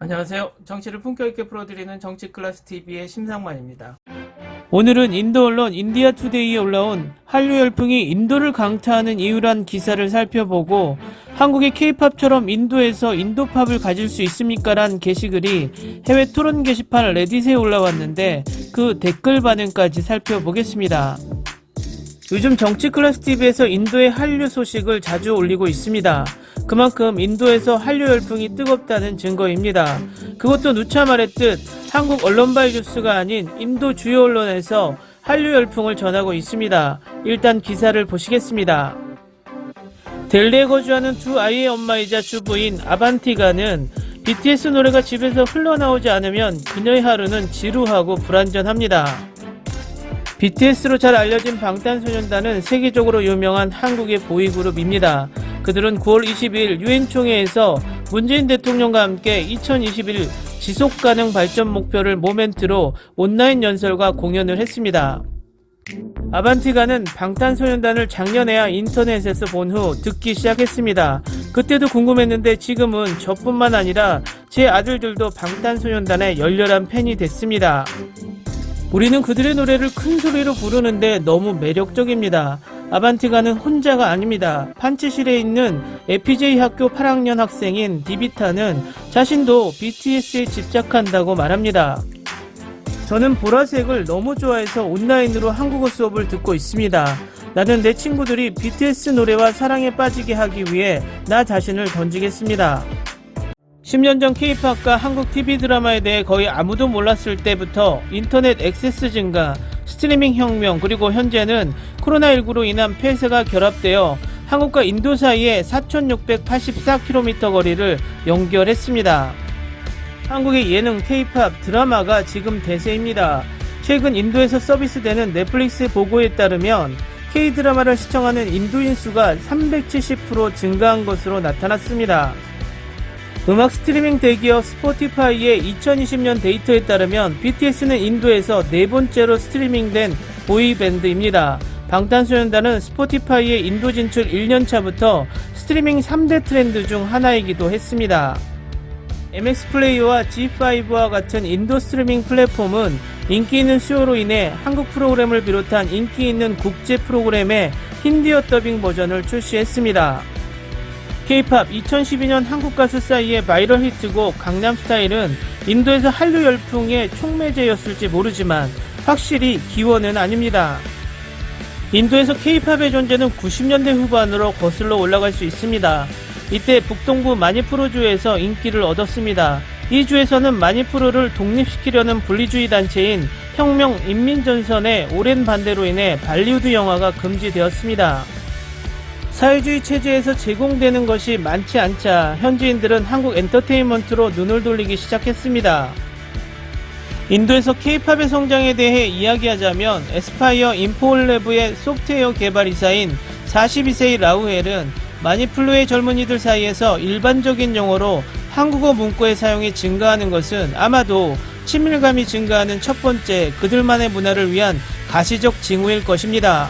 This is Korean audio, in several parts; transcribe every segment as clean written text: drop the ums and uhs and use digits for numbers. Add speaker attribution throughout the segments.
Speaker 1: 안녕하세요. 정치를 품격 있게 풀어드리는 정치클래스TV의 심상만입니다. 오늘은 인도 언론 인디아투데이에 올라온 한류 열풍이 인도를 강타하는 이유란 기사를 살펴보고 한국의 K-팝처럼 인도에서 인도팝을 가질 수 있습니까? 란 게시글이 해외 토론 게시판 레딧에 올라왔는데 그 댓글 반응까지 살펴보겠습니다. 요즘 정치클래스TV에서 인도의 한류 소식을 자주 올리고 있습니다. 그만큼 인도에서 한류 열풍이 뜨겁다는 증거입니다. 그것도 누차 말했듯 한국 언론발 뉴스가 아닌 인도 주요 언론에서 한류 열풍을 전하고 있습니다. 일단 기사를 보시겠습니다. 델리에 거주하는 두 아이의 엄마이자 주부인 아반티가는 BTS 노래가 집에서 흘러나오지 않으면 그녀의 하루는 지루하고 불안전합니다. BTS로 잘 알려진 방탄소년단은 세계적으로 유명한 한국의 보이그룹입니다. 그들은 9월 22일 유엔총회에서 문재인 대통령과 함께 2021 지속가능 발전 목표를 모멘트로 온라인 연설과 공연을 했습니다. 아반티가는 방탄소년단을 작년에야 인터넷에서 본 후 듣기 시작했습니다. 그때도 궁금했는데 지금은 저뿐만 아니라 제 아들들도 방탄소년단의 열렬한 팬이 됐습니다. 우리는 그들의 노래를 큰 소리로 부르는데 너무 매력적입니다. 아반티가는 혼자가 아닙니다. 판치실에 있는 FJ 학교 8학년 학생인 디비타는 자신도 BTS에 집착한다고 말합니다. 저는 보라색을 너무 좋아해서 온라인으로 한국어 수업을 듣고 있습니다. 나는 내 친구들이 BTS 노래와 사랑에 빠지게 하기 위해 나 자신을 던지겠습니다. 10년 전 K-팝과 한국 TV 드라마에 대해 거의 아무도 몰랐을 때부터 인터넷 액세스 증가, 스트리밍 혁명, 그리고 현재는 코로나19로 인한 폐쇄가 결합되어 한국과 인도 사이에 4,684km 거리를 연결했습니다. 한국의 예능, K-팝, 드라마가 지금 대세입니다. 최근 인도에서 서비스되는 넷플릭스 보고에 따르면 K-드라마를 시청하는 인도인 수가 370% 증가한 것으로 나타났습니다. 음악 스트리밍 대기업 스포티파이의 2020년 데이터에 따르면 BTS는 인도에서 네 번째로 스트리밍된 보이밴드입니다. 방탄소년단은 스포티파이의 인도 진출 1년차부터 스트리밍 3대 트렌드 중 하나이기도 했습니다. MX플레이어와 G5와 같은 인도 스트리밍 플랫폼은 인기 있는 수요로 인해 한국 프로그램을 비롯한 인기 있는 국제 프로그램의 힌디어 더빙 버전을 출시했습니다. K-팝 2012년 한국 가수 싸이의 바이럴 히트곡 강남스타일은 인도에서 한류 열풍의 촉매제였을지 모르지만 확실히 기원은 아닙니다. 인도에서 K-팝의 존재는 90년대 후반으로 거슬러 올라갈 수 있습니다. 이때 북동부 마니푸르주에서 인기를 얻었습니다. 이 주에서는 마니푸르를 독립시키려는 분리주의 단체인 혁명인민전선의 오랜 반대로 인해 발리우드 영화가 금지되었습니다. 사회주의 체제에서 제공되는 것이 많지 않자 현지인들은 한국 엔터테인먼트로 눈을 돌리기 시작했습니다. 인도에서 K-팝의 성장에 대해 이야기하자면 에스파이어 인포랩의 소프트웨어 개발이사인 42세의 라우엘은 마니플루의 젊은이들 사이에서 일반적인 용어로 한국어 문구의 사용이 증가하는 것은 아마도 친밀감이 증가하는 첫 번째 그들만의 문화를 위한 가시적 징후일 것입니다.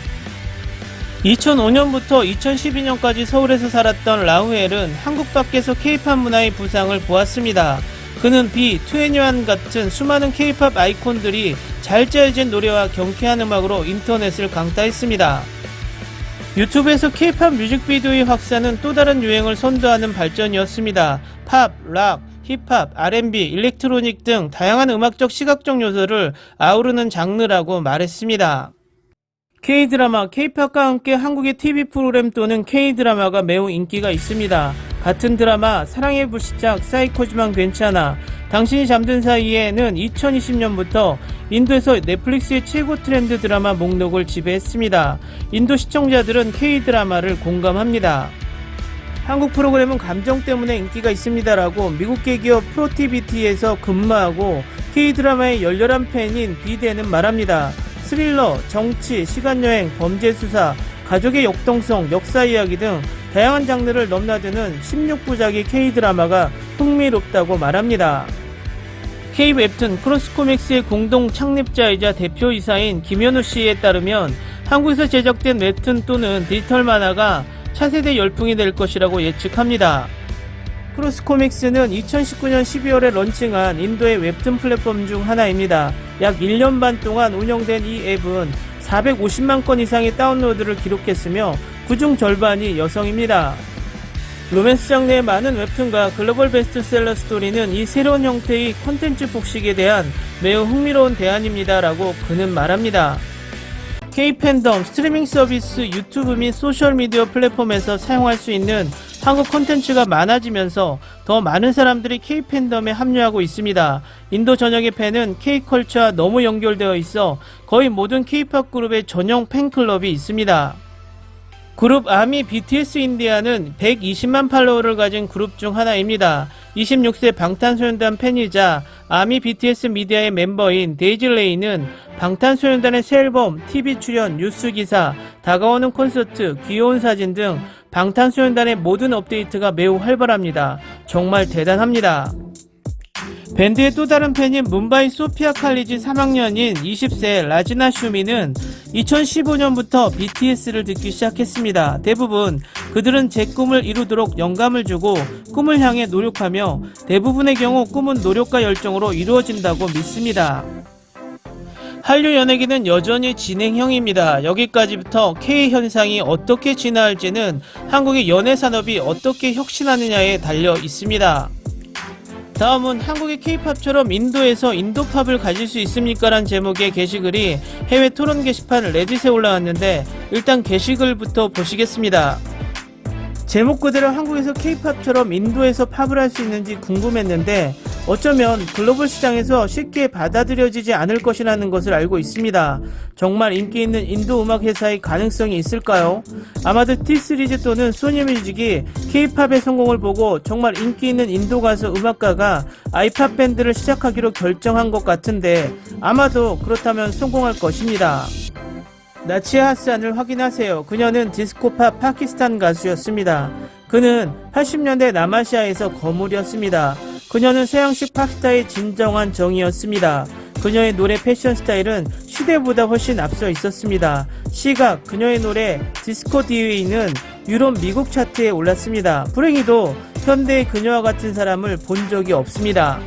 Speaker 1: 2005년부터 2012년까지 서울에서 살았던 라우엘은 한국 밖에서 K-팝 문화의 부상을 보았습니다. 그는 B2NE1 같은 수많은 K-팝 아이콘들이 잘 짜여진 노래와 경쾌한 음악으로 인터넷을 강타했습니다. 유튜브에서 K-팝 뮤직비디오의 확산은 또 다른 유행을 선도하는 발전이었습니다. 팝, 락, 힙합, R&B, 일렉트로닉 등 다양한 음악적 시각적 요소를 아우르는 장르라고 말했습니다. K-드라마, K-팝과 함께 한국의 TV 프로그램 또는 K-드라마가 매우 인기가 있습니다. 같은 드라마 사랑의 불시착, 사이코지만 괜찮아, 당신이 잠든 사이에는 2020년부터 인도에서 넷플릭스의 최고 트렌드 드라마 목록을 지배했습니다. 인도 시청자들은 K-드라마를 공감합니다. 한국 프로그램은 감정 때문에 인기가 있습니다라고 미국계 기업 프로티비티에서 근무하고 K-드라마의 열렬한 팬인 비대는 말합니다. 스릴러, 정치, 시간여행, 범죄수사, 가족의 역동성, 역사 이야기 등 다양한 장르를 넘나드는 16부작의 K-드라마가 흥미롭다고 말합니다. K-웹툰 크로스코믹스의 공동 창립자이자 대표이사인 김현우 씨에 따르면 한국에서 제작된 웹툰 또는 디지털 만화가 차세대 열풍이 될 것이라고 예측합니다. 크로스코믹스는 2019년 12월에 런칭한 인도의 웹툰 플랫폼 중 하나입니다. 약 1년 반 동안 운영된 이 앱은 450만 건 이상의 다운로드를 기록했으며 그중 절반이 여성입니다. 로맨스 장르의 많은 웹툰과 글로벌 베스트셀러 스토리는 이 새로운 형태의 콘텐츠 복식에 대한 매우 흥미로운 대안입니다 라고 그는 말합니다. K-팬덤 스트리밍 서비스 유튜브 및 소셜미디어 플랫폼에서 사용할 수 있는 한국 콘텐츠가 많아지면서 더 많은 사람들이 K-팬덤에 합류하고 있습니다. 인도 전역의 팬은 K-컬처와 너무 연결되어 있어 거의 모든 K-팝 그룹의 전용 팬클럽이 있습니다. 그룹 아미 BTS 인디아는 120만 팔로워를 가진 그룹 중 하나입니다. 26세 방탄소년단 팬이자 아미 BTS 미디어의 멤버인 데이지 레이는 방탄소년단의 새 앨범, TV 출연, 뉴스 기사, 다가오는 콘서트, 귀여운 사진 등 방탄소년단의 모든 업데이트가 매우 활발합니다. 정말 대단합니다. 밴드의 또 다른 팬인 뭄바이 소피아 칼리지 3학년인 20세 라지나 슈미는 2015년부터 BTS를 듣기 시작했습니다. 대부분 그들은 제 꿈을 이루도록 영감을 주고 꿈을 향해 노력하며 대부분의 경우 꿈은 노력과 열정으로 이루어진다고 믿습니다. 한류 연예계는 여전히 진행형입니다. 여기까지부터 K-현상이 어떻게 진화할지는 한국의 연예 산업이 어떻게 혁신하느냐에 달려 있습니다. 다음은 한국의 K-팝처럼 인도에서 인도팝을 가질 수 있습니까? 란 제목의 게시글이 해외 토론 게시판 레딧에 올라왔는데 일단 게시글부터 보시겠습니다. 제목 그대로 한국에서 K-팝처럼 인도에서 팝을 할 수 있는지 궁금했는데 어쩌면 글로벌 시장에서 쉽게 받아들여지지 않을 것이라는 것을 알고 있습니다. 정말 인기 있는 인도 음악 회사의 가능성이 있을까요? 아마도 T-시리즈 또는 소니뮤직이 K-팝의 성공을 보고 정말 인기 있는 인도 가수 음악가가 아이팝 밴드를 시작하기로 결정한 것 같은데 아마도 그렇다면 성공할 것입니다. 나치아 하산을 확인하세요. 그녀는 디스코팝 파키스탄 가수였습니다. 그는 80년대 남아시아에서 거물이었습니다. 그녀는 서양식 팝스타의 진정한 정이었습니다. 그녀의 노래 패션 스타일은 시대보다 훨씬 앞서 있었습니다. 시각, 그녀의 노래 디스코 DV는 유럽 미국 차트에 올랐습니다. 불행히도 현대의 그녀와 같은 사람을 본 적이 없습니다.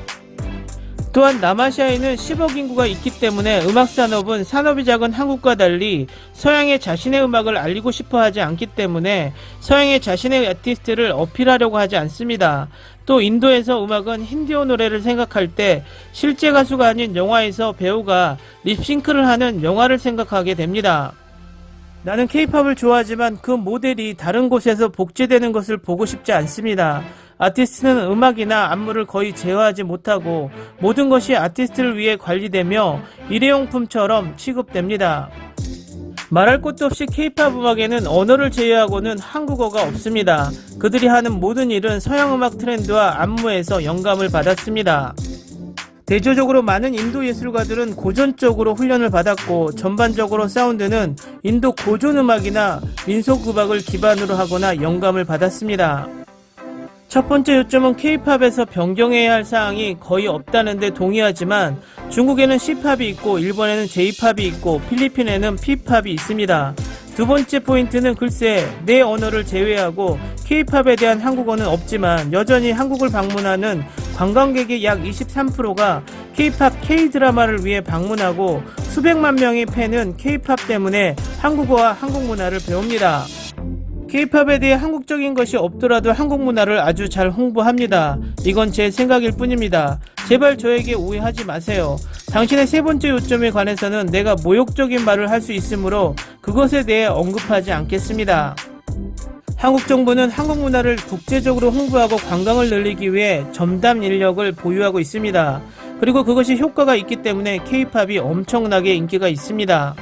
Speaker 1: 또한 남아시아에는 10억 인구가 있기 때문에 음악 산업은 산업이 작은 한국과 달리 서양의 자신의 음악을 알리고 싶어 하지 않기 때문에 서양의 자신의 아티스트를 어필하려고 하지 않습니다. 또 인도에서 음악은 힌디어 노래를 생각할 때 실제 가수가 아닌 영화에서 배우가 립싱크를 하는 영화를 생각하게 됩니다. 나는 K-팝을 좋아하지만 그 모델이 다른 곳에서 복제되는 것을 보고 싶지 않습니다. 아티스트는 음악이나 안무를 거의 제어하지 못하고 모든 것이 아티스트를 위해 관리되며 일회용품처럼 취급됩니다. 말할 것도 없이 K-팝 음악에는 언어를 제외하고는 한국어가 없습니다. 그들이 하는 모든 일은 서양 음악 트렌드와 안무에서 영감을 받았습니다. 대조적으로 많은 인도 예술가들은 고전적으로 훈련을 받았고 전반적으로 사운드는 인도 고전 음악이나 민속 음악을 기반으로 하거나 영감을 받았습니다. 첫 번째 요점은 K-팝에서 변경해야 할 사항이 거의 없다는 데 동의하지만 중국에는 C-팝이 있고 일본에는 J-팝이 있고 필리핀에는 P-팝이 있습니다. 두 번째 포인트는 글쎄 내 언어를 제외하고 K-팝에 대한 한국어는 없지만 여전히 한국을 방문하는 관광객의 약 23%가 K-팝 K-드라마를 위해 방문하고 수백만 명의 팬은 K-팝 때문에 한국어와 한국 문화를 배웁니다. K-팝에 대해 한국적인 것이 없더라도 한국 문화를 아주 잘 홍보합니다. 이건 제 생각일 뿐입니다. 제발 저에게 오해하지 마세요. 당신의 세 번째 요점에 관해서는 내가 모욕적인 말을 할 수 있으므로 그것에 대해 언급하지 않겠습니다. 한국 정부는 한국 문화를 국제적으로 홍보하고 관광을 늘리기 위해 전담 인력을 보유하고 있습니다. 그리고 그것이 효과가 있기 때문에 K-팝이 엄청나게 인기가 있습니다.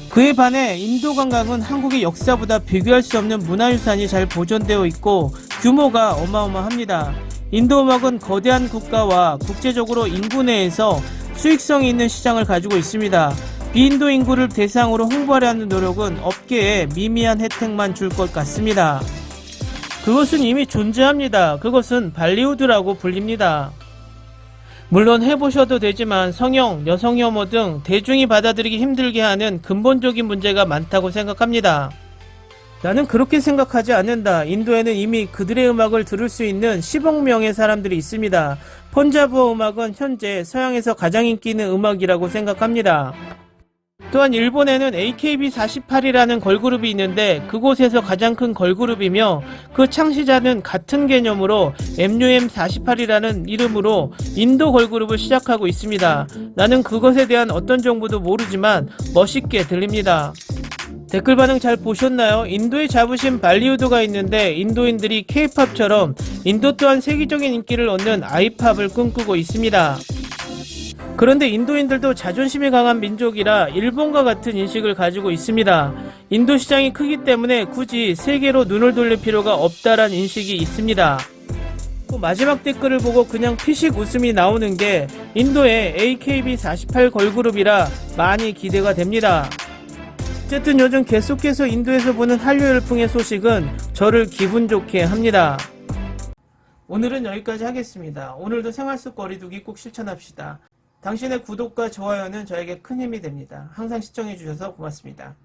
Speaker 1: 그에 반해 인도 관광은 한국의 역사보다 비교할 수 없는 문화유산이 잘 보존되어 있고 규모가 어마어마합니다. 인도 음악은 거대한 국가와 국제적으로 인구 내에서 수익성이 있는 시장을 가지고 있습니다. 비인도 인구를 대상으로 홍보하려 하는 노력은 업계에 미미한 혜택만 줄 것 같습니다. 그것은 이미 존재합니다. 그것은 발리우드라고 불립니다. 물론 해보셔도 되지만 성형, 여성 혐오 등 대중이 받아들이기 힘들게 하는 근본적인 문제가 많다고 생각합니다. 나는 그렇게 생각하지 않는다. 인도에는 이미 그들의 음악을 들을 수 있는 10억 명의 사람들이 있습니다. 펀자브어 음악은 현재 서양에서 가장 인기 있는 음악이라고 생각합니다. 또한 일본에는 AKB48이라는 걸그룹이 있는데 그곳에서 가장 큰 걸그룹이며 그 창시자는 같은 개념으로 MUM48이라는 이름으로 인도 걸그룹을 시작하고 있습니다. 나는 그것에 대한 어떤 정보도 모르지만 멋있게 들립니다. 댓글 반응 잘 보셨나요? 인도의 자부심 발리우드가 있는데 인도인들이 K-팝처럼 인도 또한 세계적인 인기를 얻는 아이팝을 꿈꾸고 있습니다. 그런데 인도인들도 자존심이 강한 민족이라 일본과 같은 인식을 가지고 있습니다. 인도 시장이 크기 때문에 굳이 세계로 눈을 돌릴 필요가 없다란 인식이 있습니다. 마지막 댓글을 보고 그냥 피식 웃음이 나오는 게 인도의 AKB48 걸그룹이라 많이 기대가 됩니다. 어쨌든 요즘 계속해서 인도에서 보는 한류 열풍의 소식은 저를 기분 좋게 합니다. 오늘은 여기까지 하겠습니다. 오늘도 생활 속 거리두기 꼭 실천합시다. 당신의 구독과 좋아요는 저에게 큰 힘이 됩니다. 항상 시청해주셔서 고맙습니다.